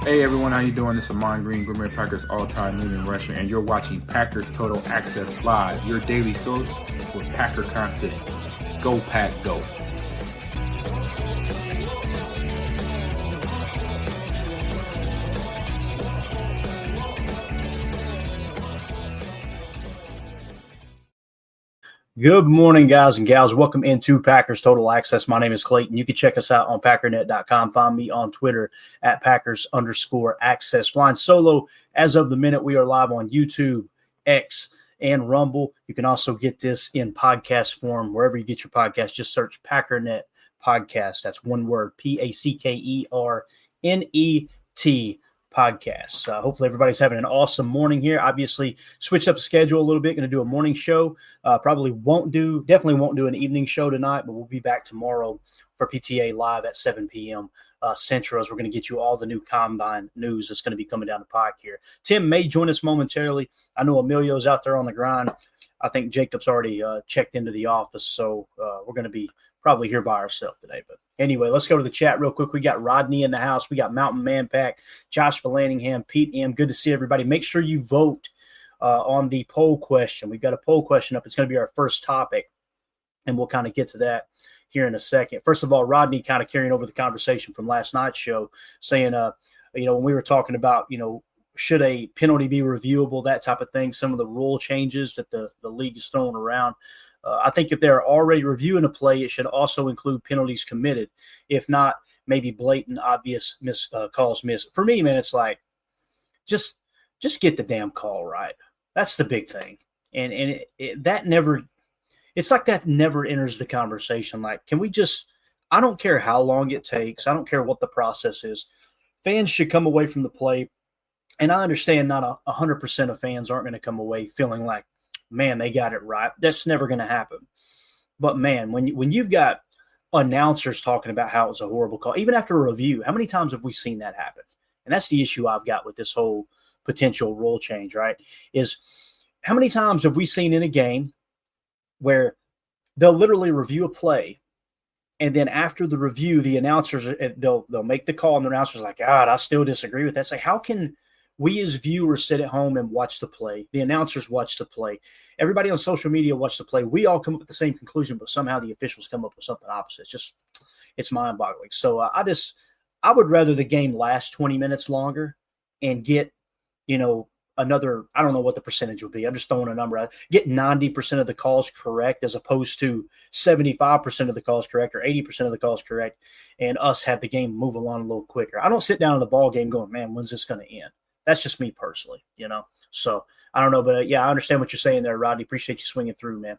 Hey everyone, how you doing? This is Amon Green, Gourmet Packers all-time leading rusher, and you're watching Packers Total Access Live, your daily source for Packer content. Go Pack, go! Good morning, guys and gals. Welcome into Packers Total Access. My name is Clayton. You can check us out on packernet.com. Find me on Twitter at Packers_access. Flying solo as of the minute. We are live on YouTube, X, and Rumble. You can also get this in podcast form wherever you get your podcast. Just search Packernet Podcast. That's one word, Packernet Podcasts. Hopefully everybody's having an awesome morning here. Obviously, switched up the schedule a little bit. Going to do a morning show. Definitely won't do an evening show tonight, but we'll be back tomorrow for PTA Live at 7 p.m. Central, as we're going to get you all the new Combine news that's going to be coming down the pike here. Tim may join us momentarily. I know Emilio's out there on the grind. I think Jacob's already checked into the office, so we're going to be probably here by ourselves today. But anyway, let's go to the chat real quick. We got Rodney in the house. We got Mountain Man Pack, Josh Vallantingham, Pete M. Good to see everybody. Make sure you vote on the poll question. We've got a poll question up. It's going to be our first topic, and we'll kind of get to that here in a second. First of all, Rodney kind of carrying over the conversation from last night's show, saying, when we were talking about, should a penalty be reviewable, that type of thing, some of the rule changes that the league is throwing around. I think if they're already reviewing a play, it should also include penalties committed. If not, maybe blatant, obvious calls missed. For me, man, it's like just get the damn call right. That's the big thing, and that never. It's like that never enters the conversation. Like, can we just? I don't care how long it takes. I don't care what the process is. Fans should come away from the play, and I understand not 100% of fans aren't going to come away feeling like, man, they got it right. That's never going to happen. But, man, when you've got announcers talking about how it's a horrible call, even after a review, how many times have we seen that happen? And that's the issue I've got with this whole potential rule change, right, is how many times have we seen in a game where they'll literally review a play, and then after the review, the announcers, they'll make the call, and the announcer's like, God, I still disagree with that. Say, how can we as viewers sit at home and watch the play? The announcers watch the play. Everybody on social media watch the play. We all come up with the same conclusion, but somehow the officials come up with something opposite. It's mind-boggling. So I would rather the game last 20 minutes longer and get, another, I don't know what the percentage would be. I'm just throwing a number out. Get 90% of the calls correct as opposed to 75% of the calls correct or 80% of the calls correct, and us have the game move along a little quicker. I don't sit down in the ball game going, man, when's this going to end? That's just me personally, So I don't know, but I understand what you're saying there, Rodney. Appreciate you swinging through, man.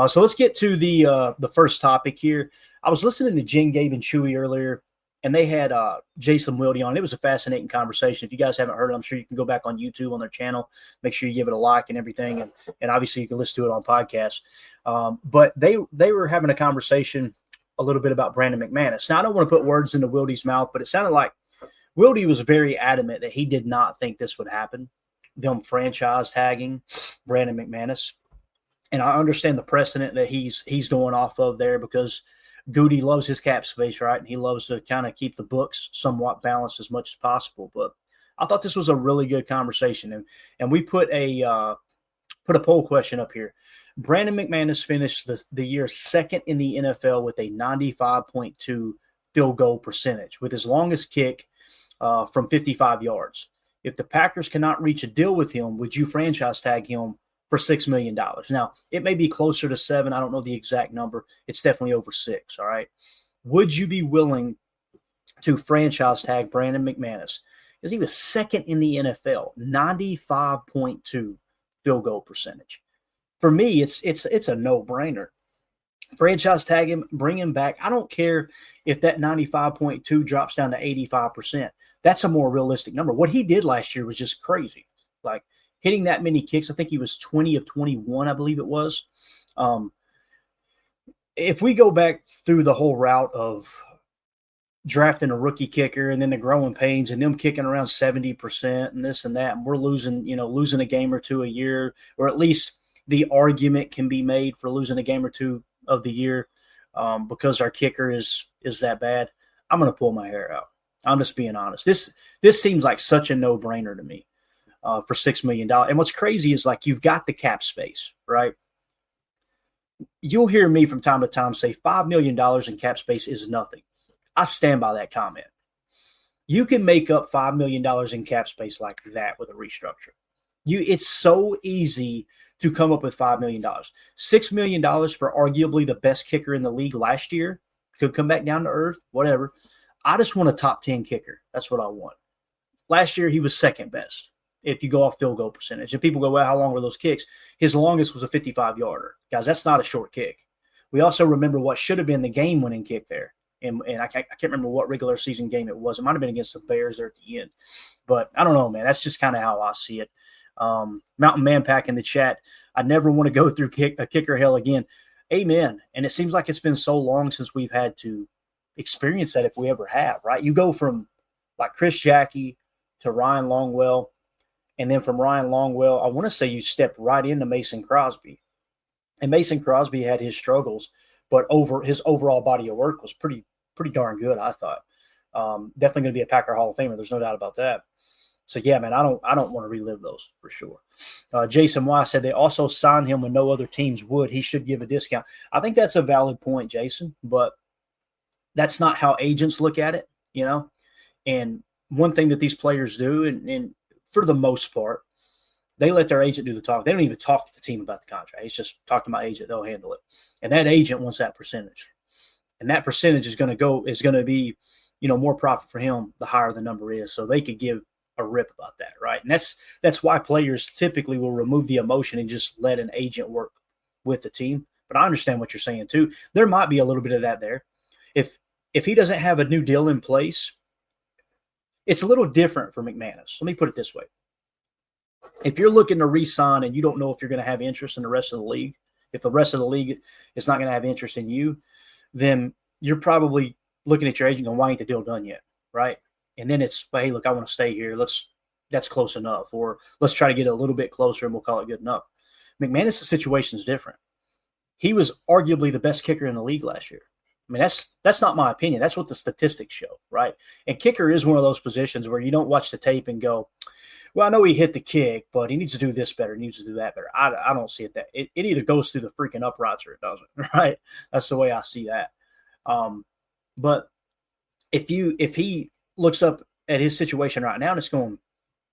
So let's get to the first topic here. I was listening to Jen, Gabe, and Chewy earlier, and they had Jason Wilde on. It was a fascinating conversation. If you guys haven't heard it, I'm sure you can go back on YouTube on their channel. Make sure you give it a like and everything, and obviously you can listen to it on podcasts. But they were having a conversation a little bit about Brandon McManus. Now, I don't want to put words into Wilde's mouth, but it sounded like Wilde was very adamant that he did not think this would happen, them franchise tagging Brandon McManus. And I understand the precedent that he's going off of there because Goody loves his cap space, right? And he loves to kind of keep the books somewhat balanced as much as possible. But I thought this was a really good conversation. And we put a poll question up here. Brandon McManus finished the year second in the NFL with a 95.2 field goal percentage with his longest kick from 55 yards. If the Packers cannot reach a deal with him, would you franchise tag him for $6 million? Now, it may be closer to 7. I don't know the exact number. It's definitely over 6, all right? Would you be willing to franchise tag Brandon McManus? Because he was second in the NFL, 95.2 field goal percentage. For me, it's a no-brainer. Franchise tag him, bring him back. I don't care if that 95.2 drops down to 85%. That's a more realistic number. What he did last year was just crazy. Like hitting that many kicks, I think he was 20 of 21, I believe it was. If we go back through the whole route of drafting a rookie kicker and then the growing pains and them kicking around 70% and this and that, and we're losing a game or two a year, or at least the argument can be made for losing a game or two of the year because our kicker is that bad, I'm going to pull my hair out. I'm just being honest. This seems like such a no-brainer to me for $6 million. And what's crazy is like you've got the cap space, right? You'll hear me from time to time say $5 million in cap space is nothing. I stand by that comment. You can make up $5 million in cap space like that with a restructure. It's so easy to come up with $5 million. $6 million for arguably the best kicker in the league last year. Could come back down to earth, whatever. I just want a top 10 kicker. That's what I want. Last year, he was second best if you go off field goal percentage. And people go, well, how long were those kicks? His longest was a 55-yarder. Guys, that's not a short kick. We also remember what should have been the game-winning kick there. And I can't remember what regular season game it was. It might have been against the Bears there at the end. But I don't know, man. That's just kind of how I see it. Mountain Man Pack in the chat. I never want to go through a kicker hell again. Amen. And it seems like it's been so long since we've had to experience that if we ever have, right? You go from like Chris Jackie to Ryan Longwell, and then from Ryan Longwell, I want to say you stepped right into Mason Crosby. And Mason Crosby had his struggles, but his overall body of work was pretty darn good, I thought. Definitely going to be a Packer Hall of Famer. There's no doubt about that. So, yeah, man, I don't want to relive those for sure. Jason Y said they also signed him when no other teams would. He should give a discount. I think that's a valid point, Jason, but that's not how agents look at it, you know. And one thing that these players do, and for the most part, they let their agent do the talk. They don't even talk to the team about the contract. It's just talk to my agent. They'll handle it. And that agent wants that percentage. And that percentage is going to be, you know, more profit for him the higher the number is. So they could give a rip about that, right? And that's why players typically will remove the emotion and just let an agent work with the team. But I understand what you're saying too. There might be a little bit of that there. If he doesn't have a new deal in place, it's a little different for McManus. Let me put it this way. If you're looking to re-sign and you don't know if you're going to have interest in the rest of the league, if the rest of the league is not going to have interest in you, then you're probably looking at your agent going, why ain't the deal done yet, right? And then it's, hey, look, I want to stay here. That's close enough. Or let's try to get a little bit closer and we'll call it good enough. McManus' situation is different. He was arguably the best kicker in the league last year. I mean, that's not my opinion. That's what the statistics show, right? And kicker is one of those positions where you don't watch the tape and go, well, I know he hit the kick, but he needs to do this better. He needs to do that better. I don't see it that. It either goes through the freaking uprights or it doesn't, right? That's the way I see that. But if he looks up at his situation right now and it's going,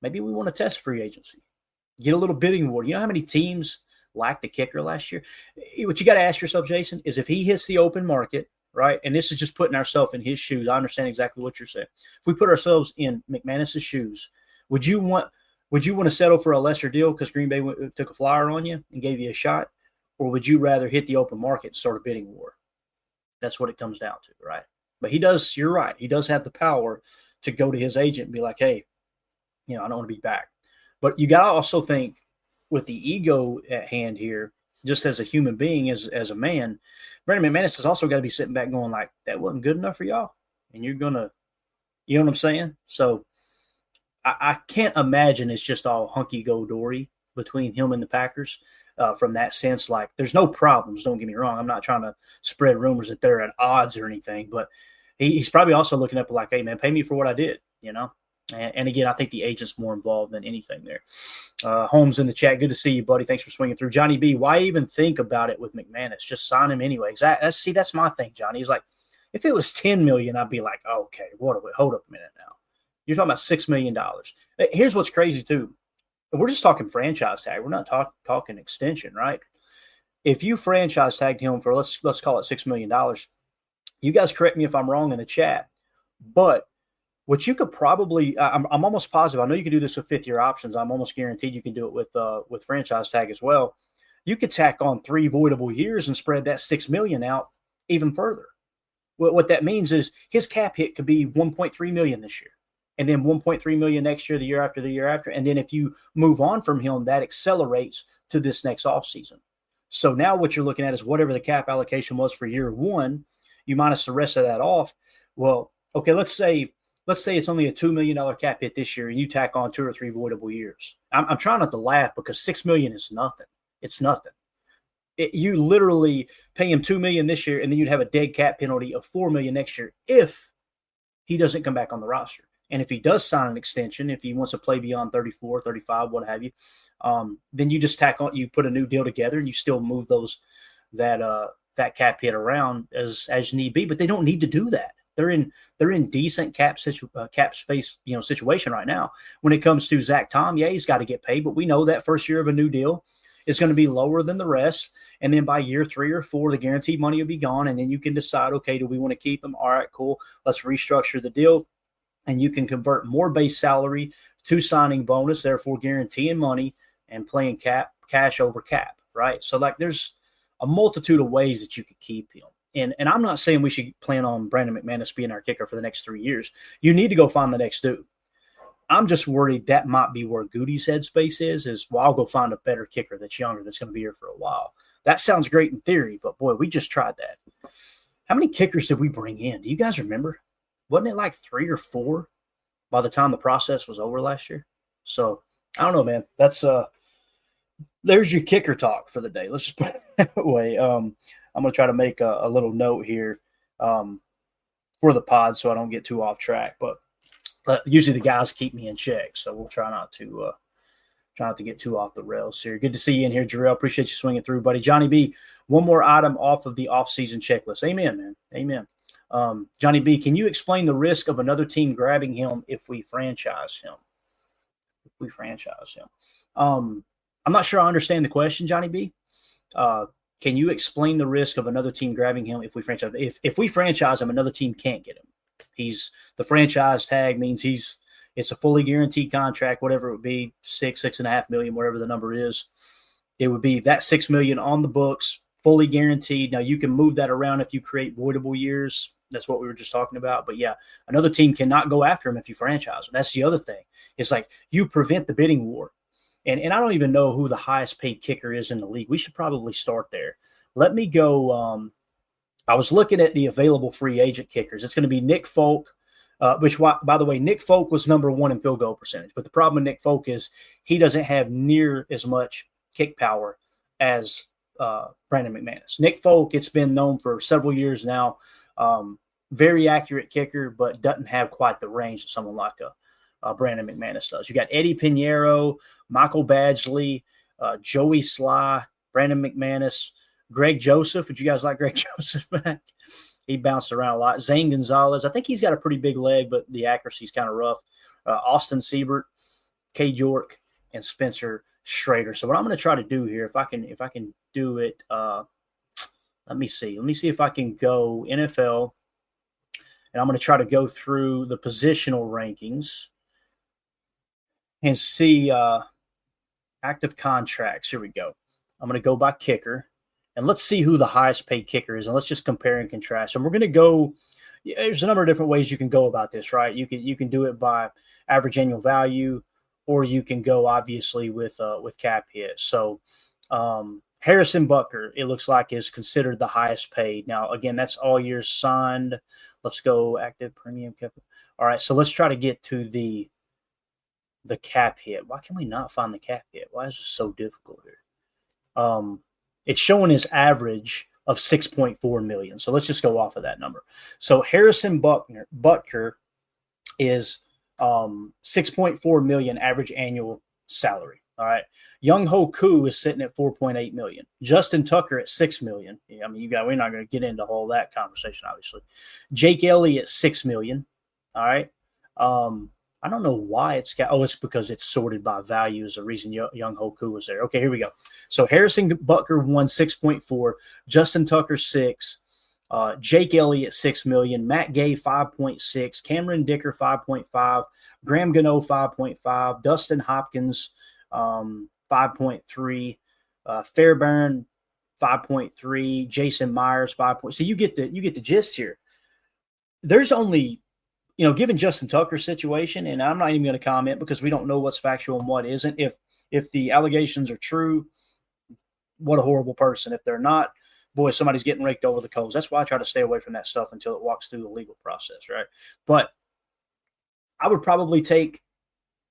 maybe we want to test free agency, get a little bidding war. You know how many teams lacked the kicker last year? What you got to ask yourself, Jason, is if he hits the open market, right? And this is just putting ourselves in his shoes. I understand exactly what you're saying. If we put ourselves in McManus's shoes, would you want to settle for a lesser deal because Green Bay took a flyer on you and gave you a shot? Or would you rather hit the open market and start a bidding war? That's what it comes down to, right? But you're right. He does have the power to go to his agent and be like, hey, you know, I don't want to be back. But you got to also think with the ego at hand here, just as a human being, as a man, Brandon McManus has also got to be sitting back going like, that wasn't good enough for y'all. And you're going to, you know what I'm saying? So I can't imagine it's just all hunky-go-dory between him and the Packers from that sense. Like, there's no problems, don't get me wrong. I'm not trying to spread rumors that they're at odds or anything, but he's probably also looking up like, hey, man, pay me for what I did, you know? And again, I think the agent's more involved than anything there. Holmes in the chat, good to see you, buddy. Thanks for swinging through. Johnny B, why even think about it with McManus? Just sign him anyway. That's my thing, Johnny. He's like, if it was $10 million, I'd be like, okay, hold up a minute now. You're talking about $6 million. Here's what's crazy, too. We're just talking franchise tag. We're not talking extension, right? If you franchise tagged him for, let's call it $6 million, you guys correct me if I'm wrong in the chat, but what you could probably, I'm almost positive, I know you can do this with fifth-year options. I'm almost guaranteed you can do it with franchise tag as well. You could tack on 3 voidable years and spread that $6 million out even further. What that means is his cap hit could be $1.3 million this year, and then $1.3 million next year, the year after. And then if you move on from him, that accelerates to this next offseason. So now what you're looking at is whatever the cap allocation was for year one, you minus the rest of that off. Well, okay, let's say it's only a $2 million cap hit this year and you tack on 2 or 3 voidable years. I'm trying not to laugh because $6 million is nothing. It's nothing. You literally pay him $2 million this year and then you'd have a dead cap penalty of $4 million next year if he doesn't come back on the roster. And if he does sign an extension, if he wants to play beyond 34, 35, what have you, then you just tack on, you put a new deal together, and you still move that cap hit around as need be. But they don't need to do that. They're in decent cap space, situation right now. When it comes to Zach Tom, yeah, he's got to get paid, but we know that first year of a new deal is going to be lower than the rest. And then by year 3 or 4, the guaranteed money will be gone. And then you can decide, okay, do we want to keep him? All right, cool. Let's restructure the deal. And you can convert more base salary to signing bonus, therefore guaranteeing money and playing cash over cap, right? So there's a multitude of ways that you could keep him. And I'm not saying we should plan on Brandon McManus being our kicker for the next 3 years. You need to go find the next dude. I'm just worried that might be where Goody's headspace is, well, I'll go find a better kicker that's younger, that's going to be here for a while. That sounds great in theory, but boy, we just tried that. How many kickers did we bring in? Do you guys remember? Wasn't it like 3 or 4 by the time the process was over last year? So I don't know, man. That's there's your kicker talk for the day. Let's just put it that way. I'm going to try to make a little note here for the pod so I don't get too off track. But usually the guys keep me in check, so we'll try not to get too off the rails here. Good to see you in here, Jarrell. Appreciate you swinging through, buddy. Johnny B, one more item off of the offseason checklist. Amen, man. Amen. Johnny B, can you explain the risk of another team grabbing him if we franchise him? I'm not sure I understand the question, Johnny B. Can you explain the risk of another team grabbing him if we franchise? If we franchise him, another team can't get him. The franchise tag means it's a fully guaranteed contract, whatever it would be, $6.5 million, whatever the number is. It would be that $6 million on the books, fully guaranteed. Now you can move that around if you create voidable years. That's what we were just talking about. But yeah, another team cannot go after him if you franchise him. That's the other thing. It's like you prevent the bidding war. And I don't even know who the highest paid kicker is in the league. We should probably start there. Let me go. I was looking at the available free agent kickers. It's going to be Nick Folk, which, by the way, Nick Folk was number 1 in field goal percentage. But the problem with Nick Folk is he doesn't have near as much kick power as Brandon McManus. Nick Folk, it's been known for several years now. Very accurate kicker, but doesn't have quite the range that someone like Brandon McManus does. You got Eddie Pinheiro, Michael Badgley, Joey Sly, Brandon McManus, Greg Joseph. Would you guys like Greg Joseph back? He bounced around a lot. Zane Gonzalez. I think he's got a pretty big leg, but the accuracy's kind of rough. Austin Siebert, Cade York, and Spencer Schrader. So what I'm going to try to do here, if I can do it, let me see. Let me see if I can go NFL, and I'm going to try to go through the positional rankings and see active contracts. Here we go. I'm going to go by kicker, and let's see who the highest paid kicker is, and let's just compare and contrast. And we're going to go – there's a number of different ways you can go about this, right? You can do it by average annual value, or you can go obviously with cap hit. So Harrison Butker, it looks like, is considered the highest paid. Now, again, that's all years signed. Let's go active premium cap. All right, so let's try to get to the cap hit. Why can we not find the cap hit? Why is this so difficult here? It's showing his average of 6.4 million. So let's just go off of that number. So Harrison Butker is 6.4 million average annual salary. All right. Young Ho Koo is sitting at 4.8 million. Justin Tucker at 6 million. I mean, we're not going to get into all that conversation, obviously. Jake Elliott, 6 million. All right. I don't know why it's because it's sorted by value is the reason Young Ho Koo was there. Okay, here we go. So Harrison Butker won 6.4, Justin Tucker 6, Jake Elliott 6 million, Matt Gay 5.6, Cameron Dicker 5.5, Graham Gano 5.5, Dustin Hopkins 5.3, Fairbairn 5.3, Jason Myers 5. So you get the gist here. There's only, given Justin Tucker's situation, and I'm not even going to comment because we don't know what's factual and what isn't. If the allegations are true, what a horrible person. If they're not, boy, somebody's getting raked over the coals. That's why I try to stay away from that stuff until it walks through the legal process, right? But I would probably take,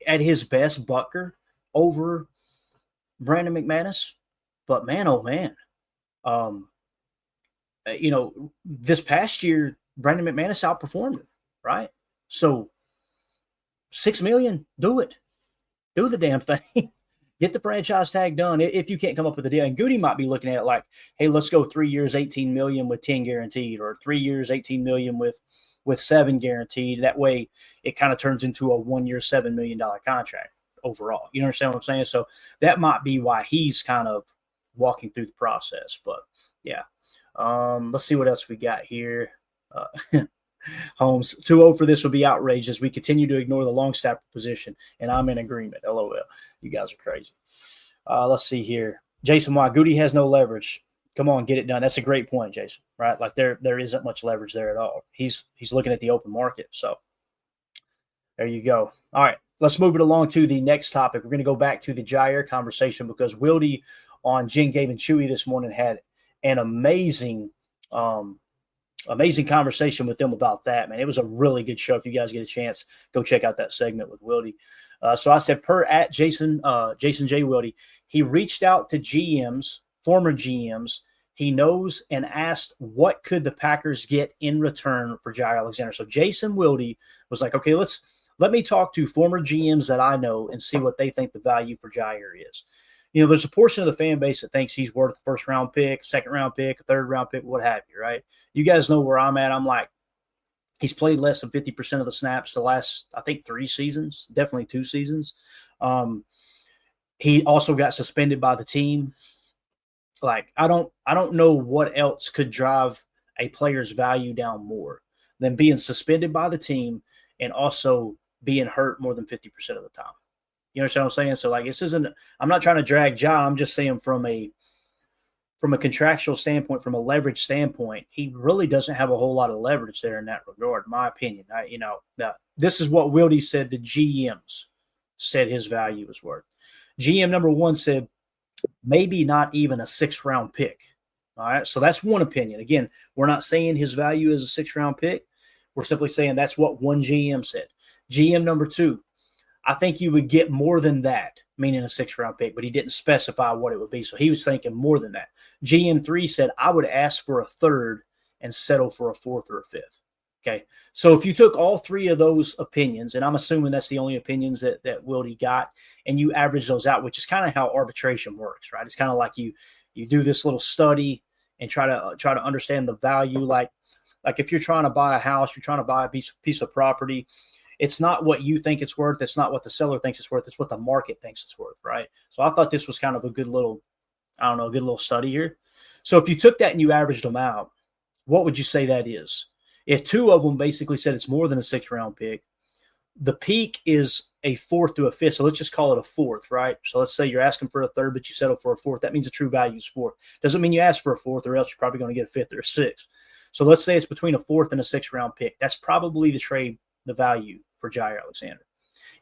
at his best, Butker over Brandon McManus. But man, oh man, this past year, Brandon McManus outperformed him, right? So $6 million, do it. Do the damn thing. Get the franchise tag done if you can't come up with a deal. And Goody might be looking at it like, hey, let's go 3 years, $18 million with 10 guaranteed, or 3 years, $18 million with 7 guaranteed. That way it kind of turns into a 1 year, $7 million contract overall. You understand what I'm saying? So that might be why he's kind of walking through the process. But yeah, let's see what else we got here. Holmes, 2-0 for this would be outraged as we continue to ignore the long snapper position, and I'm in agreement. LOL. You guys are crazy. Let's see here. Jason Y. Goody has no leverage. Come on, get it done. That's a great point, Jason, right? Like there isn't much leverage there at all. He's looking at the open market. So there you go. All right, let's move it along to the next topic. We're going to go back to the Jaire conversation because Wildy on Jen, Gabe, and Chewy this morning had an amazing conversation with them about that, man. It was a really good show. If you guys get a chance, go check out that segment with Wildy. So I said, per at Jason J. Wildy, he reached out to GMs, former GMs. He knows and asked what could the Packers get in return for Jaire Alexander. So Jason Wildy was like, okay, let me talk to former GMs that I know and see what they think the value for Jaire is. You know, there's a portion of the fan base that thinks he's worth a first-round pick, second-round pick, a third-round pick, what have you, right? You guys know where I'm at. I'm like, he's played less than 50% of the snaps the last, I think, 3 seasons, definitely 2 seasons. He also got suspended by the team. Like, I don't know what else could drive a player's value down more than being suspended by the team and also being hurt more than 50% of the time. You understand what I'm saying? So, like, this isn't – I'm not trying to drag Ja. I'm just saying from a contractual standpoint, from a leverage standpoint, he really doesn't have a whole lot of leverage there in that regard, in my opinion. Now, this is what Wildy said the GMs said his value was worth. GM number 1 said maybe not even a 6th-round pick. All right, so that's one opinion. Again, we're not saying his value is a 6th-round pick. We're simply saying that's what one GM said. GM number 2, I think you would get more than that, meaning a 6th-round pick, but he didn't specify what it would be. So he was thinking more than that. GM 3 said, I would ask for a 3rd and settle for a 4th or a 5th. Okay. So if you took all 3 of those opinions, and I'm assuming that's the only opinions that Wildy got, and you average those out, which is kind of how arbitration works, right? It's kind of like you do this little study and try to understand the value. Like if you're trying to buy a house, you're trying to buy a piece of property, it's not what you think it's worth. It's not what the seller thinks it's worth. It's what the market thinks it's worth, right? So I thought this was kind of a good little, good little study here. So if you took that and you averaged them out, what would you say that is? If 2 of them basically said it's more than a 6th-round pick, the peak is a 4th to a 5th. So let's just call it a 4th, right? So let's say you're asking for a 3rd, but you settle for a 4th. That means the true value is 4th. Doesn't mean you ask for a 4th, or else you're probably going to get a 5th or a 6th. So let's say it's between a 4th and a 6th-round pick. That's probably the value for Jaire Alexander.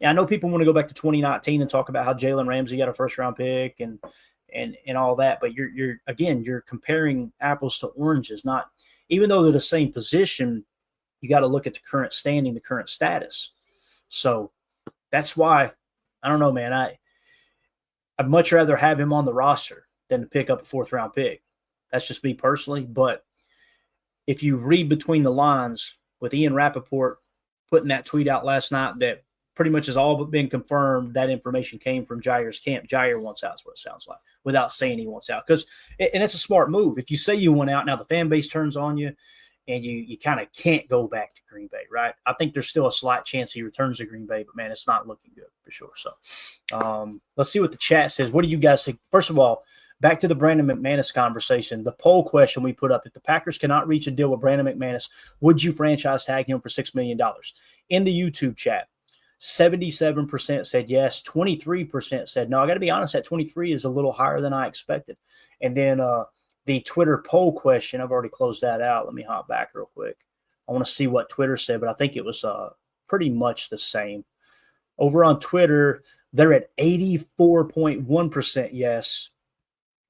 And I know people want to go back to 2019 and talk about how Jalen Ramsey got a 1st-round pick and all that, but you're comparing apples to oranges. Not even though they're the same position, you got to look at the current standing, the current status. So that's why I don't know, man. I'd much rather have him on the roster than to pick up a 4th-round pick. That's just me personally. But if you read between the lines with Ian Rappaport putting that tweet out last night that pretty much has all but been confirmed, that information came from Jaire's camp. Jaire wants out is what it sounds like, without saying he wants out. And it's a smart move. If you say you want out, now the fan base turns on you and you kind of can't go back to Green Bay, right? I think there's still a slight chance he returns to Green Bay, but, man, it's not looking good for sure. So let's see what the chat says. What do you guys think? First of all, back to the Brandon McManus conversation, the poll question we put up, if the Packers cannot reach a deal with Brandon McManus, would you franchise tag him for $6 million? In the YouTube chat, 77% said yes, 23% said no. I got to be honest, that 23 is a little higher than I expected. And then the Twitter poll question, I've already closed that out. Let me hop back real quick. I want to see what Twitter said, but I think it was pretty much the same. Over on Twitter, they're at 84.1% yes,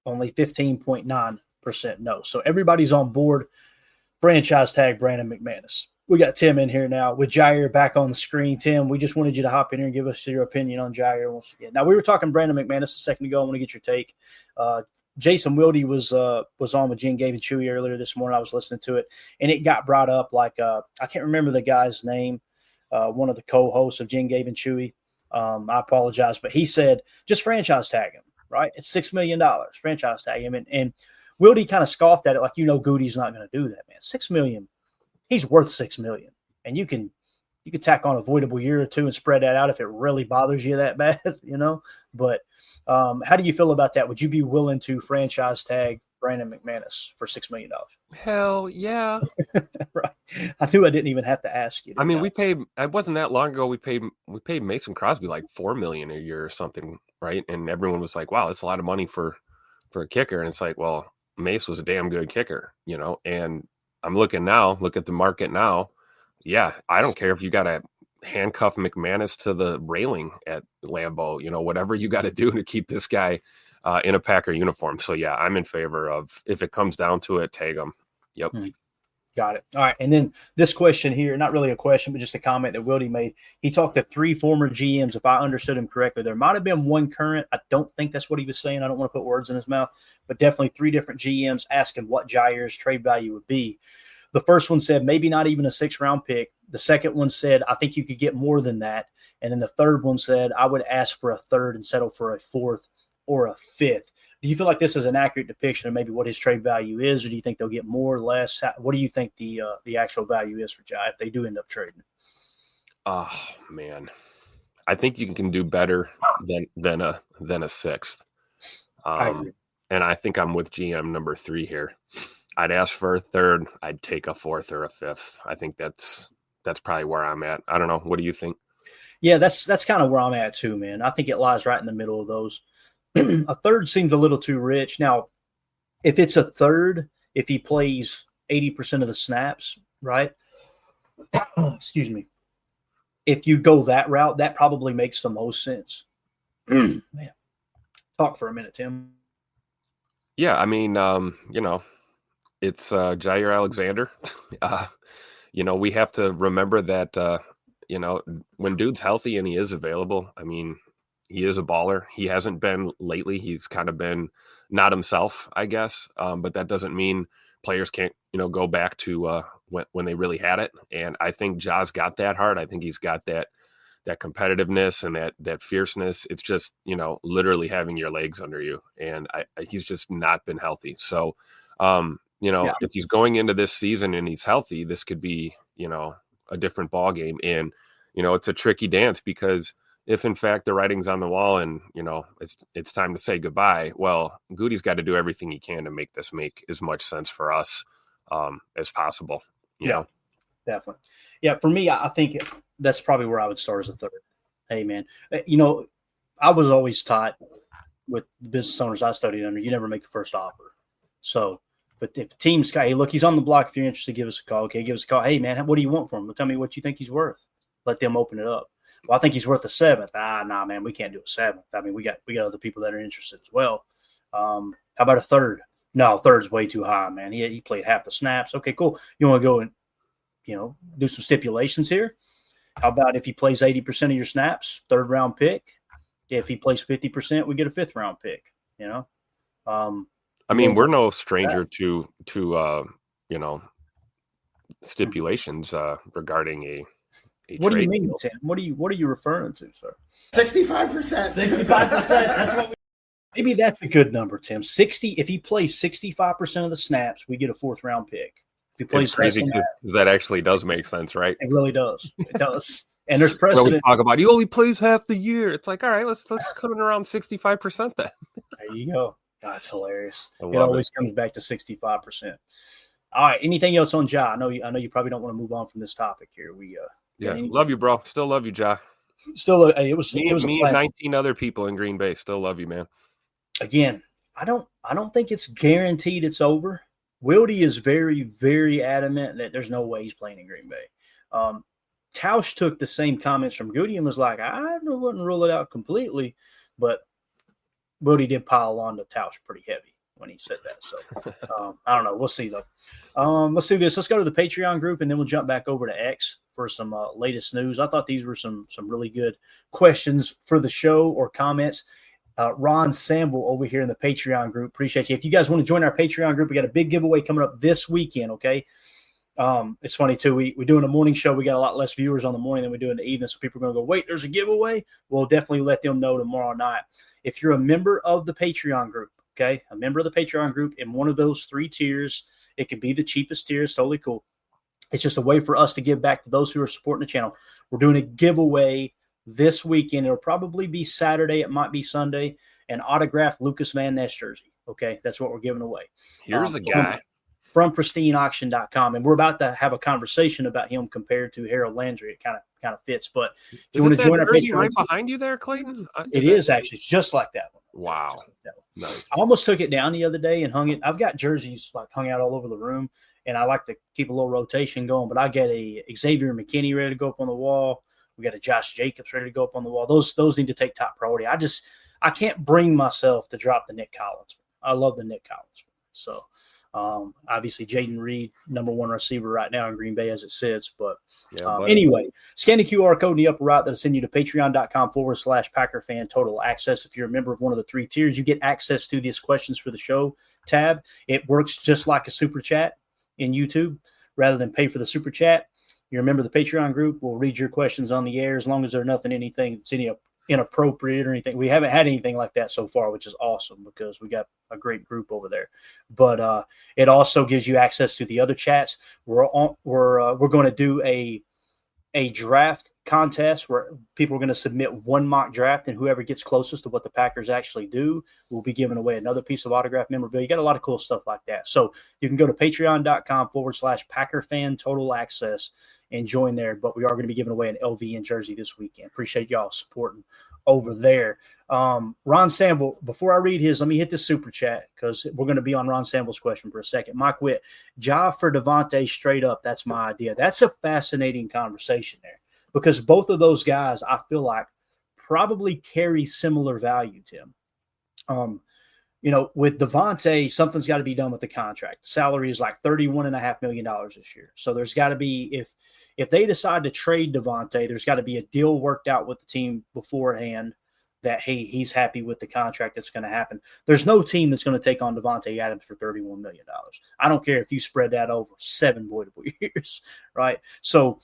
only 15.9% no. So everybody's on board. Franchise tag Brandon McManus. We got Tim in here now with Jaire back on the screen. Tim, we just wanted you to hop in here and give us your opinion on Jaire once again. Now, we were talking Brandon McManus a second ago. I want to get your take. Jason Wildy was on with Jen, Gabe, and Chewy earlier this morning. I was listening to it, and it got brought up like I can't remember the guy's name. one of the co-hosts of Jen, Gabe, and Chewy. I apologize, but he said just franchise tag him, right? It's $6 million, franchise tag him. And Wildy kind of scoffed at it like, Goody's not going to do that, man. $6 million, he's worth $6 million. And you can tack on a voidable year or two and spread that out if it really bothers you that bad, But how do you feel about that? Would you be willing to franchise tag Brandon McManus for $6 million? Hell yeah. Right. I knew I didn't even have to ask you. I mean, it wasn't that long ago. We paid Mason Crosby like $4 million a year or something, right? And everyone was like, wow, that's a lot of money for a kicker. And it's like, well, Mace was a damn good kicker, and I'm look at the market now. Yeah, I don't care if you got to handcuff McManus to the railing at Lambeau, whatever you got to do to keep this guy in a Packer uniform. So, yeah, I'm in favor of, if it comes down to it, tag him. Yep. Got it. All right. And then this question here, not really a question, but just a comment that Wildy made. He talked to 3 former GMs, if I understood him correctly. There might have been one current. I don't think that's what he was saying. I don't want to put words in his mouth, but definitely 3 different GMs asking what Jaire's trade value would be. The first one said maybe not even a 6th-round pick. The second one said, I think you could get more than that. And then the third one said, I would ask for a 3rd and settle for a 4th or a 5th. Do you feel like this is an accurate depiction of maybe what his trade value is, or do you think they'll get more or less? What do you think the actual value is for Jaire if they do end up trading? Oh man, I think you can do better than a 6th. I agree. And I think I'm with GM number 3 here. I'd ask for a 3rd. I'd take a 4th or a 5th. I think that's probably where I'm at. I don't know. What do you think? Yeah, that's kind of where I'm at too, man. I think it lies right in the middle of those. A 3rd seems a little too rich. Now, if it's a 3rd, if he plays 80% of the snaps, right? Excuse me. If you go that route, that probably makes the most sense. Man, talk for a minute, Tim. Yeah, I mean, it's Jaire Alexander. We have to remember that, when dude's healthy and he is available, I mean, he is a baller. He hasn't been lately. He's kind of been not himself, I guess. But that doesn't mean players can't, go back to when they really had it. And I think Ja's got that heart. I think he's got that competitiveness and that fierceness. It's just, literally having your legs under you. And he's just not been healthy. So, if he's going into this season and he's healthy, this could be, a different ball game. And, it's a tricky dance because if in fact the writing's on the wall and, it's time to say goodbye, well, Goody's got to do everything he can to make this make as much sense for us as possible. You know? Definitely. Yeah. For me, I think that's probably where I would start as a 3rd. Hey, man, I was always taught with the business owners I studied under, you never make the first offer. So, but if teams, hey, look, he's on the block. If you're interested, give us a call. Okay, give us a call. Hey, man, what do you want from him? Well, tell me what you think he's worth. Let them open it up. Well, I think he's worth a 7th. Nah, man, we can't do a 7th. I mean, we got other people that are interested as well. How about a 3rd? No, 3rd's way too high, man. He played half the snaps. Okay, cool. You want to go and do some stipulations here? How about if he plays 80% of your snaps, 3rd round pick? If he plays 50%, we get a 5th round pick. I mean, we're no stranger to stipulations regarding a what do you mean, Tim? What are you referring to, sir? 65%. 65%. That's what maybe that's a good number, Tim. 60. If he plays 65% of the snaps, we get a 4th round pick. If he plays, it's crazy because that actually does make sense, right? It really does. It does. And there's precedent. We always talk about he only plays half the year. It's like, all right, let's come in around 65% then. There you go. That's hilarious. It always comes back to 65%. All right. Anything else on Ja? I know you probably don't want to move on from this topic here. Love you, bro. Still love you, Ja. Still, it was me and 19 other people in Green Bay. Still love you, man. Again, I don't think it's guaranteed it's over. Wildy is very, very adamant that there's no way he's playing in Green Bay. Tausch took the same comments from Goody and was like, I wouldn't rule it out completely, but Wildy did pile on to Tausch pretty heavy when he said that. So I don't know. We'll see, though. Let's do this. Let's go to the Patreon group, and then we'll jump back over to X for some latest news. I thought these were some really good questions for the show or comments. Ron Samble over here in the Patreon group. Appreciate you. If you guys want to join our Patreon group, we got a big giveaway coming up this weekend, okay? It's funny too. We're doing a morning show. We got a lot less viewers on the morning than we do in the evening. So people are going to go, wait, there's a giveaway. We'll definitely let them know tomorrow night. If you're a member of the Patreon group, okay, a member of the Patreon group in one of those 3 tiers, it could be the cheapest tier. It's totally cool. It's just a way for us to give back to those who are supporting the channel. We're doing a giveaway this weekend. It'll probably be Saturday. It might be Sunday. An autographed Lucas Van Ness jersey. Okay, that's what we're giving away. Here's a guy. From pristineauction.com, and we're about to have a conversation about him compared to Harold Landry. It kind of fits. But if you want to join our Patreon, right behind you there, Clayton, it is actually just like that one. Wow, like that one. Nice. I almost took it down the other day and hung it. I've got jerseys like hung out all over the room, and I like to keep a little rotation going. But I got a Xavier McKinney ready to go up on the wall. We got a Josh Jacobs ready to go up on the wall. Those need to take top priority. I can't bring myself to drop the Nick Collins. I love the Nick Collins. So. Obviously, Jaden Reed, number 1 receiver right now in Green Bay as it sits. But anyway, scan the QR code in the upper right that'll send you to patreon.com/Packer Fan Total Access. If you're a member of one of the 3 tiers, you get access to this questions for the show tab. It works just like a super chat in YouTube. Rather than pay for the super chat, you're a member of the Patreon group. We'll read your questions on the air as long as they're anything that's any inappropriate or anything. We haven't had anything like that so far, which is awesome because we got a great group over there. But it also gives you access to the other chats. We're going to do a draft contest where people are going to submit 1 mock draft, and whoever gets closest to what the Packers actually do will be giving away another piece of autograph memorabilia. You got a lot of cool stuff like that. So you can go to patreon.com/Packer Fan Total Access and join there. But we are going to be giving away an LVN jersey this weekend. Appreciate y'all supporting over there. Ron Samble, before I read his, let me hit the super chat because we're going to be on Ron Samble's question for a second. Mike Witt, Ja for Davante straight up. That's my idea. That's a fascinating conversation there because both of those guys, I feel like, probably carry similar value, Tim. With Davante, something's got to be done with the contract. The salary is like $31.5 million this year. So there's got to be, if they decide to trade Davante, there's got to be a deal worked out with the team beforehand that, hey, he's happy with the contract that's going to happen. There's no team that's going to take on Davante Adams for $31 million. I don't care if you spread that over 7 voidable years, right? So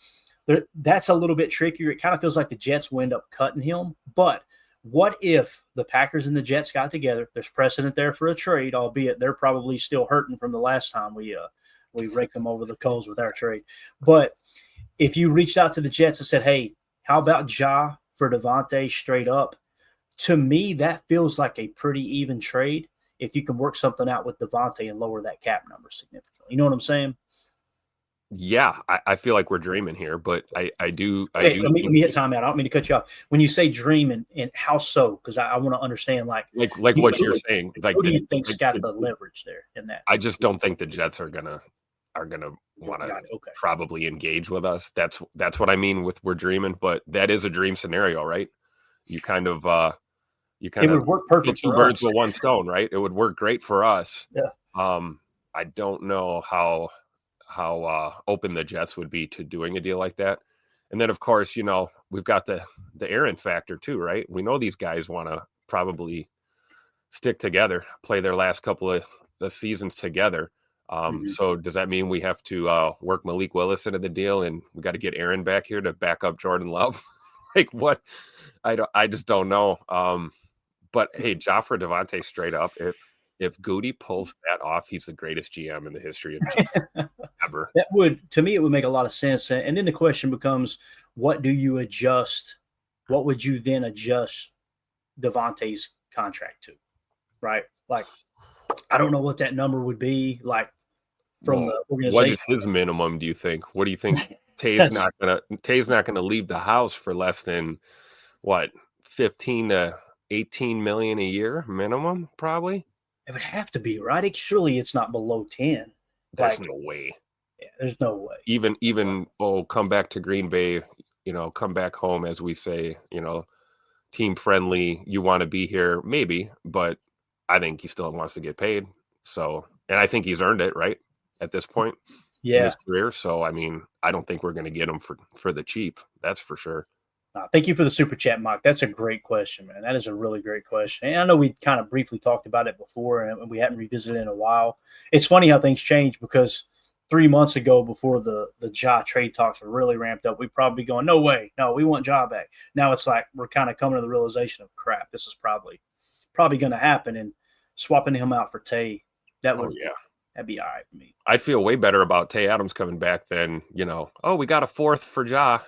that's a little bit trickier. It kind of feels like the Jets will end up cutting him, but what if the Packers and the Jets got together? There's precedent there for a trade, albeit they're probably still hurting from the last time we raked them over the coals with our trade. But if you reached out to the Jets and said, hey, how about Ja for Davante straight up? To me, that feels like a pretty even trade if you can work something out with Davante and lower that cap number significantly. You know what I'm saying? Yeah, I feel like we're dreaming here, but I do. Let me hit timeout. I don't mean to cut you off. When you say dream and how so, because I want to understand like what you're saying. Like, who do you think's got the leverage there in that? I just don't think the Jets are gonna want to probably engage with us. That's what I mean with we're dreaming, but that is a dream scenario, right? You kind of it would work perfect. 2 birds with 1 stone, right? It would work great for us. Yeah. I don't know how open the Jets would be to doing a deal like that. And then, of course, we've got the Aaron factor too, right? We know these guys want to probably stick together, play their last couple of the seasons together. So does that mean we have to work Malik Willis into the deal and we got to get Aaron back here to back up Jordan Love? Like what? I just don't know. But hey, Ja for Davante straight up. If Goody pulls that off, he's the greatest GM in the history of GM ever. That would, to me, it would make a lot of sense. And then the question becomes, what do you adjust? What would you then adjust Davante's contract to? Right? Like, I don't know what that number would be. Like, from the organization. What is his minimum? Do you think? What do you think? Tay's not gonna leave the house for less than what 15 to 18 million a year minimum, probably. It would have to be, right? Surely it's not below 10. There's no way. Yeah, there's no way. Even come back to Green Bay, come back home, as we say, team friendly. You want to be here, maybe, but I think he still wants to get paid. So, and I think he's earned it, right, at this point in his career. So, I mean, I don't think we're going to get him for the cheap. That's for sure. Thank you for the super chat, Mike. That's a great question, man. That is a really great question. And I know we kind of briefly talked about it before and we hadn't revisited it in a while. It's funny how things change because 3 months ago, before the Ja trade talks were really ramped up, we'd probably be going, no way, no, we want Ja back. Now it's like we're kind of coming to the realization of, crap, this is probably going to happen, and swapping him out for Tay, that'd be all right for me. I'd feel way better about Tay Adams coming back than, we got a fourth for Ja.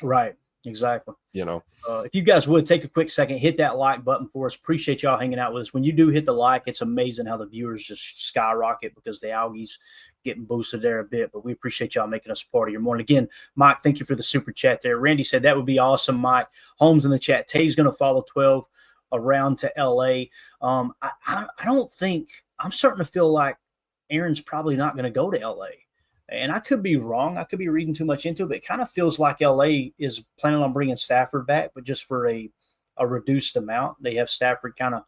Right, exactly. If you guys would take a quick second, hit that like button for us. Appreciate y'all hanging out with us. When you do hit the like, it's amazing how the viewers just skyrocket because the Algies getting boosted there a bit. But we appreciate y'all making us part of your morning. Again, Mike, thank you for the super chat there. Randy said that would be awesome, Mike. Holmes in the chat. Tay's going to follow 12 around to LA. I don't think – I'm starting to feel like Aaron's probably not going to go to LA. And I could be wrong. I could be reading too much into it, but it kind of feels like LA is planning on bringing Stafford back, but just for a reduced amount. They have Stafford kind of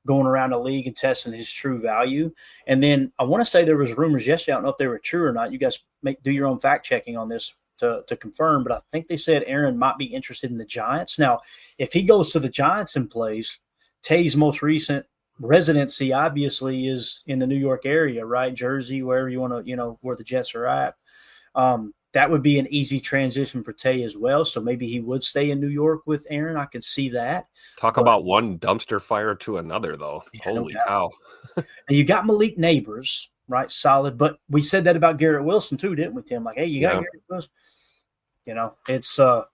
going around the league and testing his true value. And then I want to say there was rumors yesterday. I don't know if they were true or not. You guys do your own fact checking on this to confirm, but I think they said Aaron might be interested in the Giants. Now, if he goes to the Giants and plays, Tay's most recent residency obviously is in the New York area, right? Jersey, wherever you want to, where the Jets are at. That would be an easy transition for Tay as well. So maybe he would stay in New York with Aaron. I could see that. Talk about one dumpster fire to another, though. Yeah, holy cow. And you got Malik Neighbors, right? Solid. But we said that about Garrett Wilson too, didn't we, Tim? Like, hey, you got Garrett Wilson. It's going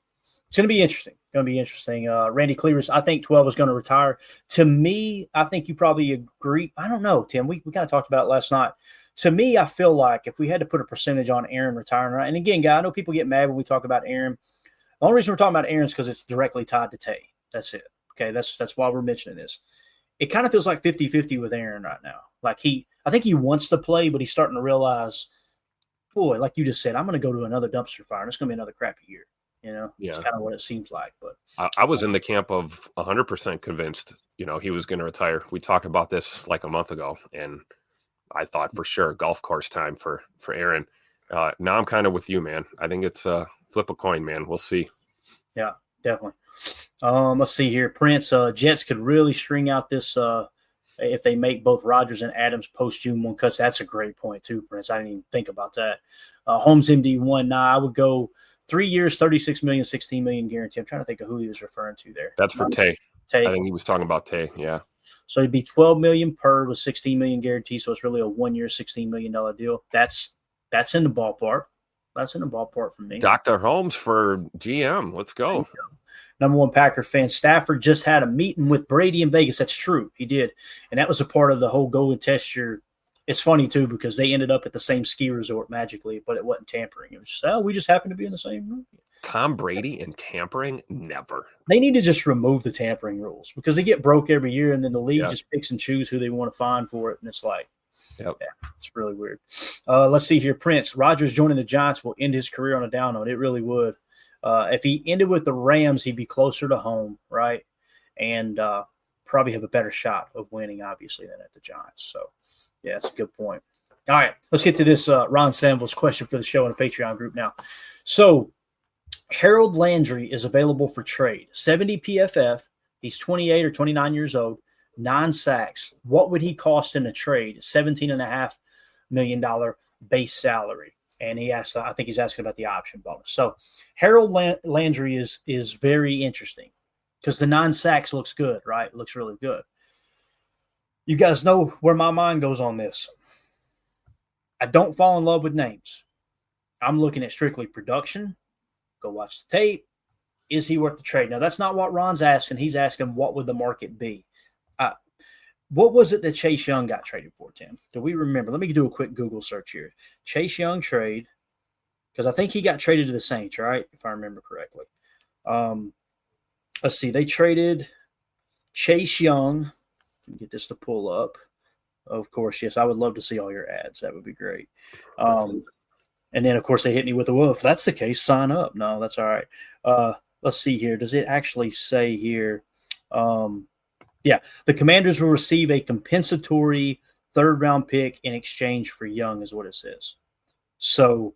to be interesting. Randy Cleavers, I think 12 is going to retire. To me, I think you probably agree. I don't know, Tim. We kind of talked about it last night. To me, I feel like if we had to put a percentage on Aaron retiring, right? And again, guy, I know people get mad when we talk about Aaron. The only reason we're talking about Aaron is because it's directly tied to Tay. That's it. Okay, that's why we're mentioning this. It kind of feels like 50-50 with Aaron right now. Like I think he wants to play, but he's starting to realize, boy, like you just said, I'm going to go to another dumpster fire, and it's going to be another crappy year. It's kind of what it seems like. But I was in the camp of 100% convinced, he was going to retire. We talked about this like a month ago, and I thought for sure golf course time for Aaron. Now I'm kind of with you, man. I think it's flip a coin, man. We'll see. Yeah, definitely. Let's see here. Prince, Jets could really string out this if they make both Rodgers and Adams post June 1 cuts. That's a great point too, Prince. I didn't even think about that. Holmes MD1. I would go 3 years, $36 million, $16 million guarantee. I'm trying to think of who he was referring to there. That's for Tay. I think he was talking about Tay. Yeah. So it'd be $12 million per with $16 million guarantee. So it's really a 1 year, $16 million deal. That's in the ballpark. That's in the ballpark for me. Dr. Holmes for GM. Let's go. Number one Packer fan. Stafford just had a meeting with Brady in Vegas. That's true. He did. And that was a part of the whole go and test your. It's funny, too, because they ended up at the same ski resort magically, but it wasn't tampering. It was just, we just happened to be in the same room. Tom Brady and tampering? Never. They need to just remove the tampering rules because they get broke every year, and then the league just picks and chooses who they want to fine for it, and it's like, it's really weird. Let's see here. Prince, Rodgers joining the Giants will end his career on a down note. It really would. If he ended with the Rams, he'd be closer to home, right? And probably have a better shot of winning, obviously, than at the Giants. So, yeah, that's a good point. All right, let's get to this Ron Sanville's question for the show in the Patreon group now. So, Harold Landry is available for trade. 70 PFF. He's 28 or 29 years old. 9 sacks. What would he cost in a trade? $17.5 million base salary. And he asked, I think he's asking about the option bonus. So Harold Landry is very interesting because the 9 sacks looks good, right? It looks really good. You guys know where my mind goes on this. I don't fall in love with names. I'm looking at strictly production. Go watch the tape. Is he worth the trade? Now, that's not what Ron's asking. He's asking what would the market be? What was it that Chase Young got traded for, Tim? Do we remember? Let me do a quick Google search here. Chase Young trade, because I think he got traded to the Saints, right? If I remember correctly. Let's see. They traded Chase Young. Let me get this to pull up. Of course, yes, I would love to see all your ads. That would be great. And then, of course, they hit me with well, if that's the case, sign up. No, that's all right. Let's see here. Does it actually say here? Yeah, the Commanders will receive a compensatory third-round pick in exchange for Young is what it says. So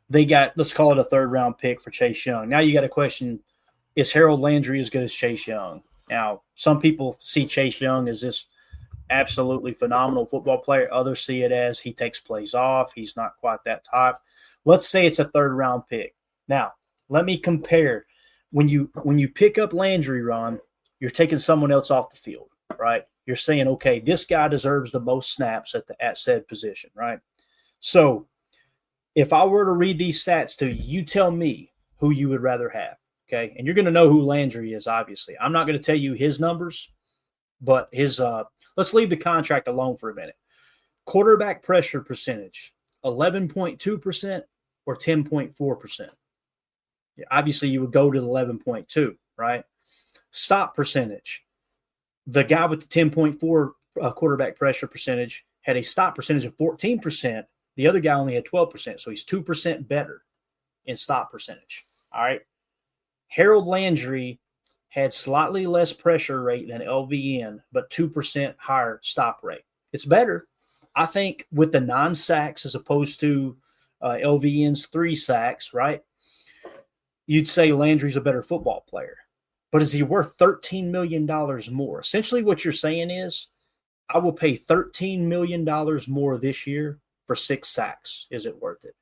they got, let's call it a third-round pick for Chase Young. Now you got a question, is Harold Landry as good as Chase Young? Now, some people see Chase Young as this absolutely phenomenal football player. Others see it as he takes plays off. He's not quite that type. Let's say it's a third-round pick. Now, let me compare. When you pick up Landry, Ron, you're taking someone else off the field, right? You're saying, okay, this guy deserves the most snaps at said position, right? So if I were to read these stats to you, you tell me who you would rather have, okay? And you're going to know who Landry is, obviously. I'm not going to tell you his numbers, but his let's leave the contract alone for a minute. Quarterback pressure percentage, 11.2% or 10.4%. Obviously, you would go to the 11.2, right? Stop percentage. The guy with the 10.4 quarterback pressure percentage had a stop percentage of 14%. The other guy only had 12%, so he's 2% better in stop percentage. All right. Harold Landry had slightly less pressure rate than LVN, but 2% higher stop rate. It's better. I think with the 9 sacks as opposed to LVN's 3 sacks, right? You'd say Landry's a better football player. But is he worth $13 million more? Essentially what you're saying is, I will pay $13 million more this year for 6 sacks. Is it worth it?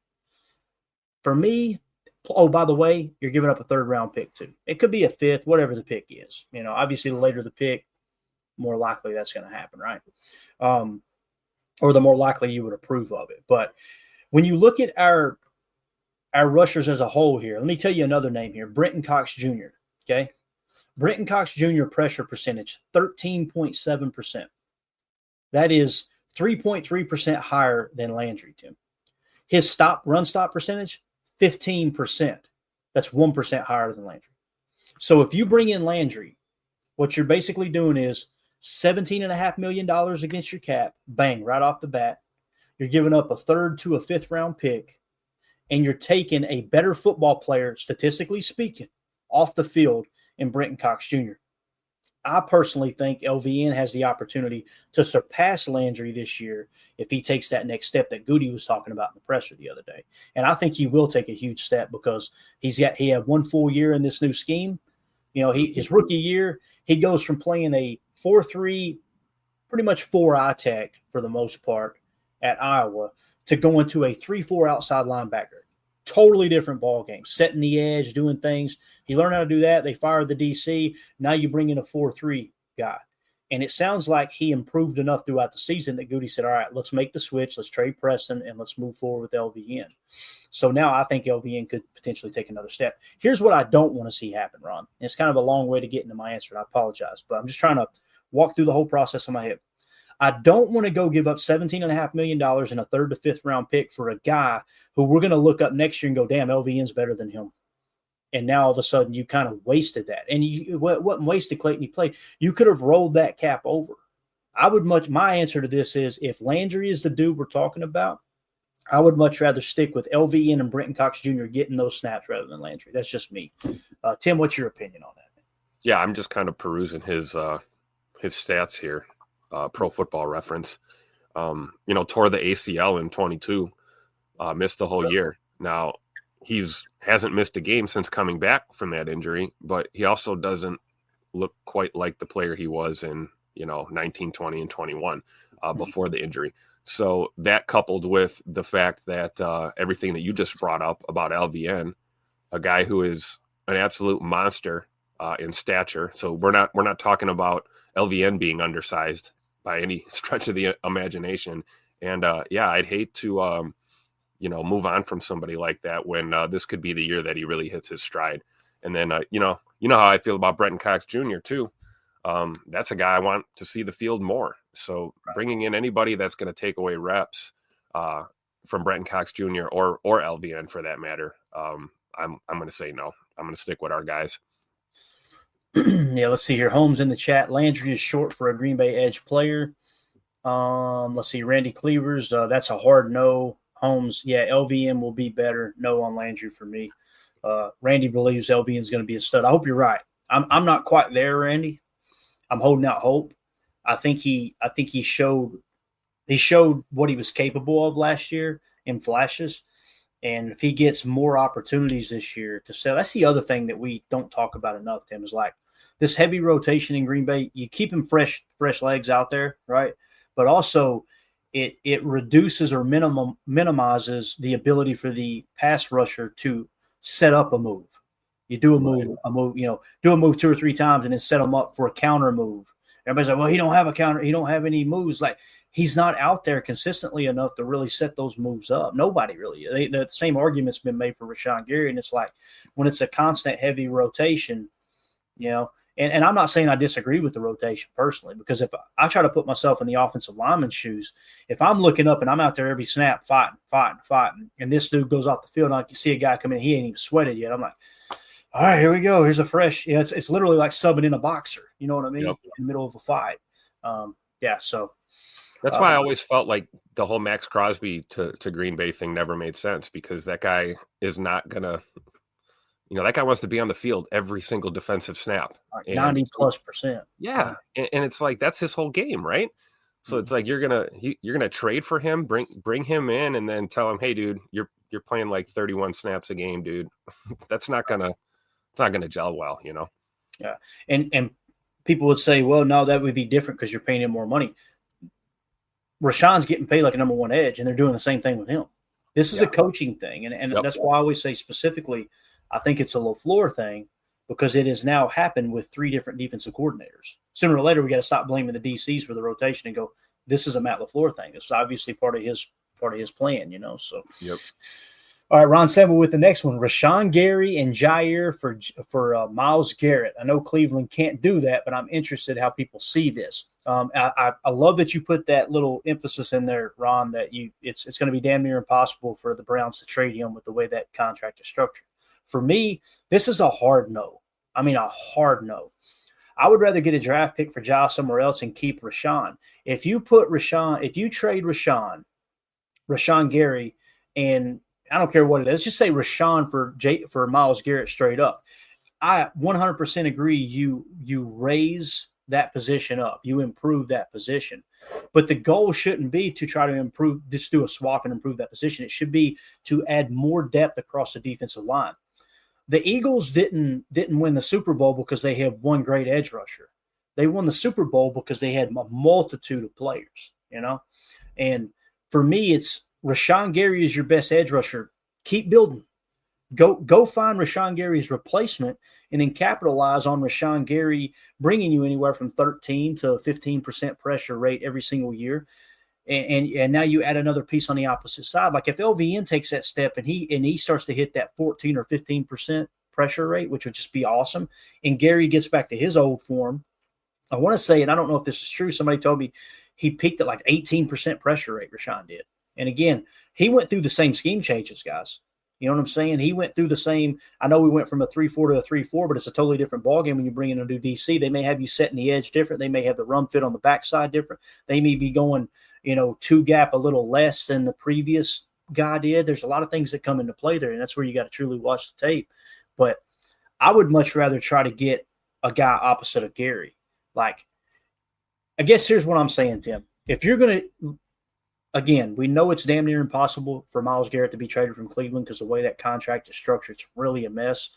For me, oh, by the way, you're giving up a third-round pick too. It could be a 5th, whatever the pick is. You know, obviously the later the pick, more likely that's going to happen, right? Or the more likely you would approve of it. But when you look at our rushers as a whole here, let me tell you another name here, Brenton Cox Jr., okay? Brenton Cox Jr. pressure percentage, 13.7%. That is 3.3% higher than Landry, Tim. His run stop percentage, 15%. That's 1% higher than Landry. So if you bring in Landry, what you're basically doing is $17.5 million against your cap, bang, right off the bat. You're giving up a 3rd to a 5th round pick, and you're taking a better football player, statistically speaking, off the field in Brenton Cox Jr. I personally think LVN has the opportunity to surpass Landry this year if he takes that next step that Goody was talking about in the presser the other day. And I think he will take a huge step because he had 1 full year in this new scheme. You know, his rookie year, he goes from playing a 4-3, pretty much 4 I-Tech for the most part at Iowa, to going to a 3-4 outside linebacker. Totally different ball game, setting the edge, doing things. He learned how to do that. They fired the DC. Now you bring in a 4-3 guy. And it sounds like he improved enough throughout the season that Goody said, all right, let's make the switch. Let's trade Preston, and let's move forward with LVN. So now I think LVN could potentially take another step. Here's what I don't want to see happen, Ron. And it's kind of a long way to get into my answer. I apologize, but I'm just trying to walk through the whole process in my head. I don't want to go give up $17.5 million in a 3rd to 5th round pick for a guy who we're going to look up next year and go, damn, LVN's better than him. And now all of a sudden you kind of wasted that. And you wasn't wasted, Clayton. You played. You could have rolled that cap over. My answer to this is, if Landry is the dude we're talking about, I would much rather stick with LVN and Brenton Cox Jr. getting those snaps rather than Landry. That's just me. Tim, what's your opinion on that? Yeah, I'm just kind of perusing his stats here. Pro Football Reference, tore the ACL in 22, missed the whole year. Now, hasn't missed a game since coming back from that injury, but he also doesn't look quite like the player he was in, 19, 20, and 21 before the injury. So that, coupled with the fact that everything that you just brought up about LVN, a guy who is an absolute monster in stature. So we're not talking about LVN being undersized by any stretch of the imagination. And I'd hate to, move on from somebody like that when this could be the year that he really hits his stride. And then, you know how I feel about Brenton Cox Jr. too. That's a guy I want to see the field more. So bringing in anybody that's going to take away reps from Brenton Cox Jr. or LVN for that matter, I'm going to say no. I'm going to stick with our guys. Yeah, let's see here. Holmes in the chat. Landry is short for a Green Bay edge player. Let's see. Randy Cleavers. That's a hard no. Holmes. Yeah, LVN will be better. No on Landry for me. Randy believes LVN is going to be a stud. I hope you're right. I'm not quite there, Randy. I'm holding out hope. I think he showed what he was capable of last year in flashes. And if he gets more opportunities this year to sell, that's the other thing that we don't talk about enough, Tim, is like this heavy rotation in Green Bay, you keep him fresh legs out there, right? But also it reduces or minimizes the ability for the pass rusher to set up a move. You do a move, do a move 2 or 3 times and then set them up for a counter move. Everybody's like, well, he don't have a counter. He don't have any moves. Like, he's not out there consistently enough to really set those moves up. Nobody really. The same argument's been made for Rashawn Gary, and it's like when it's a constant heavy rotation, and I'm not saying I disagree with the rotation personally, because if I try to put myself in the offensive lineman's shoes, if I'm looking up and I'm out there every snap fighting, and this dude goes off the field and I can see a guy come in, he ain't even sweated yet. I'm like, all right, here we go. Here's a fresh. It's literally like subbing in a boxer. You know what I mean? Yep. In the middle of a fight. So that's why I always felt like the whole Max Crosby to Green Bay thing never made sense, because that guy is not gonna. That guy wants to be on the field every single defensive snap. 90+%. Yeah. And it's like, that's his whole game, right? So it's like, you're gonna trade for him, bring him in, and then tell him, hey, dude, you're playing like 31 snaps a game, dude. It's not gonna gel well, Yeah. And people would say, well, no, that would be different because you're paying him more money. Rashawn's getting paid like a number 1 edge, and they're doing the same thing with him. This is a coaching thing. And that's why I always say specifically, I think it's a LaFleur thing, because it has now happened with 3 different defensive coordinators. Sooner or later, we got to stop blaming the DCs for the rotation and go, this is a Matt LaFleur thing. It's obviously part of his plan, So, yep. All right, Ron Sample with the next one. Rashawn Gary and Jaire for Myles Garrett. I know Cleveland can't do that, but I'm interested how people see this. I love that you put that little emphasis in there, Ron, that it's going to be damn near impossible for the Browns to trade him with the way that contract is structured. For me, this is a hard no. I mean, a hard no. I would rather get a draft pick for Giles somewhere else and keep Rashawn. If you trade Rashawn Gary, and I don't care what it is, just say Rashawn for Myles Garrett straight up. I 100% agree. You raise that position up. You improve that position. But the goal shouldn't be to try to improve, just do a swap and improve that position. It should be to add more depth across the defensive line. The Eagles didn't win the Super Bowl because they had one great edge rusher. They won the Super Bowl because they had a multitude of players, And for me, it's Rashawn Gary is your best edge rusher. Keep building. Go find Rashawn Gary's replacement and then capitalize on Rashawn Gary bringing you anywhere from 13 to 15% pressure rate every single year. And now you add another piece on the opposite side. Like if LVN takes that step and he starts to hit that 14 or 15% pressure rate, which would just be awesome, and Gary gets back to his old form, I want to say, and I don't know if this is true, somebody told me he peaked at like 18% pressure rate, Rashawn did. And again, he went through the same scheme changes, guys. You know what I'm saying? He went through the same. I know we went from a 3-4 to a 3-4, but it's a totally different ballgame when you bring in a new DC. They may have you setting the edge different. They may have the run fit on the backside different. They may be going, 2 gap a little less than the previous guy did. There's a lot of things that come into play there, and that's where you got to truly watch the tape. But I would much rather try to get a guy opposite of Gary. Like, I guess here's what I'm saying, Tim. If you're going to – again, we know it's damn near impossible for Myles Garrett to be traded from Cleveland because the way that contract is structured, it's really a mess.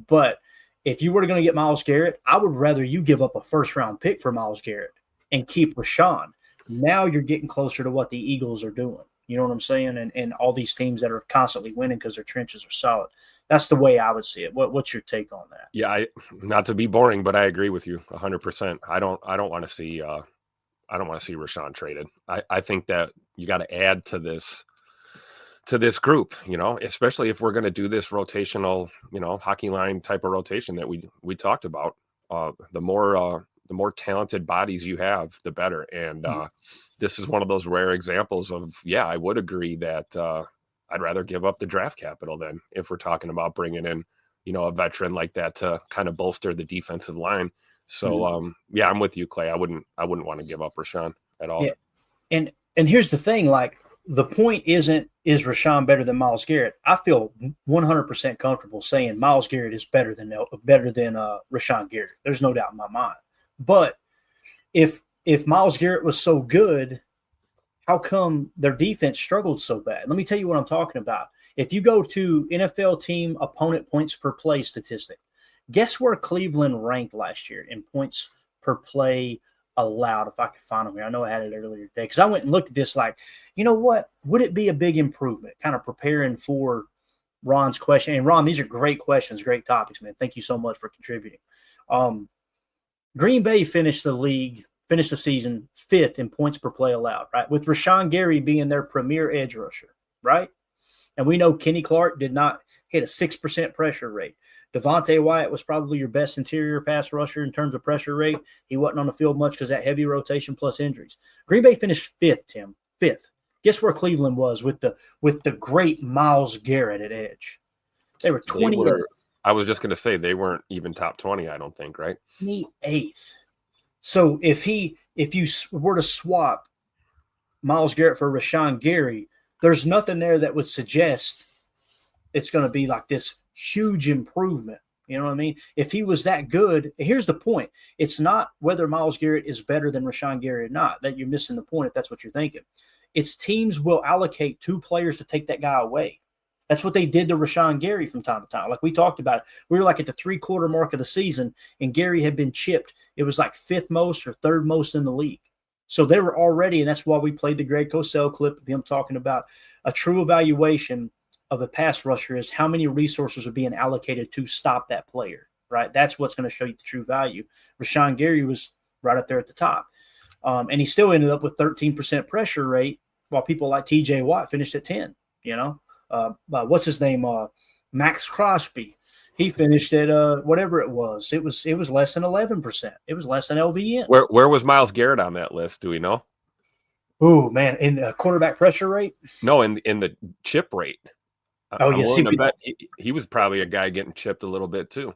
But if you were going to get Myles Garrett, I would rather you give up a first-round pick for Myles Garrett and keep Rashawn. Now you're getting closer to what the Eagles are doing. You know what I'm saying? And all these teams that are constantly winning because their trenches are solid. That's the way I would see it. What's your take on that? Yeah, not to be boring, but I agree with you 100%. I don't want to see Rashawn traded. I think that you got to add to this group, especially if we're going to do this rotational, hockey line type of rotation that we talked about. The more talented bodies you have, the better. And this is one of those rare examples of, I would agree that I'd rather give up the draft capital than if we're talking about bringing in, a veteran like that to kind of bolster the defensive line. So, I'm with you, Clay. I wouldn't want to give up Rashawn at all. Yeah. And here's the thing, like the point isn't, is Rashawn better than Myles Garrett? I feel 100% comfortable saying Myles Garrett is better than Rashawn Garrett. There's no doubt in my mind. But if Myles Garrett was so good, how come their defense struggled so bad? Let me tell you what I'm talking about. If you go to NFL team opponent points per play statistic, Guess where Cleveland ranked last year in points per play allowed, if I could find them here. I know I had it earlier today because I went and looked at this like, you know what? Would it be a big improvement? Kind of preparing for Ron's question. And Ron, these are great questions, great topics, man. Thank you so much for contributing. Green Bay finished the season 5th in points per play allowed, right? With Rashawn Gary being their premier edge rusher, right? And we know Kenny Clark did not hit a 6% pressure rate. Davante Wyatt was probably your best interior pass rusher in terms of pressure rate. He wasn't on the field much because that heavy rotation plus injuries. Green Bay finished 5th, Tim, 5th. Guess where Cleveland was with the great Myles Garrett at edge? They were 28th. I was just going to say they weren't even top 20, I don't think, right? 28th. So if you were to swap Myles Garrett for Rashawn Gary, there's nothing there that would suggest it's going to be like this huge improvement. You know what I mean? If he was that good, here's the point. It's not whether Myles Garrett is better than Rashawn Gary or not. That you're missing the point if that's what you're thinking. It's teams will allocate 2 players to take that guy away. That's what they did to Rashawn Gary from time to time. Like we talked about, we were like at the 3/4 mark of the season, and Gary had been chipped. It was like 5th most or 3rd most in the league. So they were already, and that's why we played the Greg Cosell clip of him talking about a true evaluation of a pass rusher is how many resources are being allocated to stop that player, right? That's what's going to show you the true value. Rashawn Gary was right up there at the top. And he still ended up with 13% pressure rate while people like TJ Watt finished at 10, you know? What's his name? Max Crosby. He finished at whatever it was. It was less than 11%. It was less than LVN. Where was Myles Garrett on that list? Do we know? Oh man, in quarterback pressure rate? No, in the chip rate. Oh, yeah. He was probably a guy getting chipped a little bit too.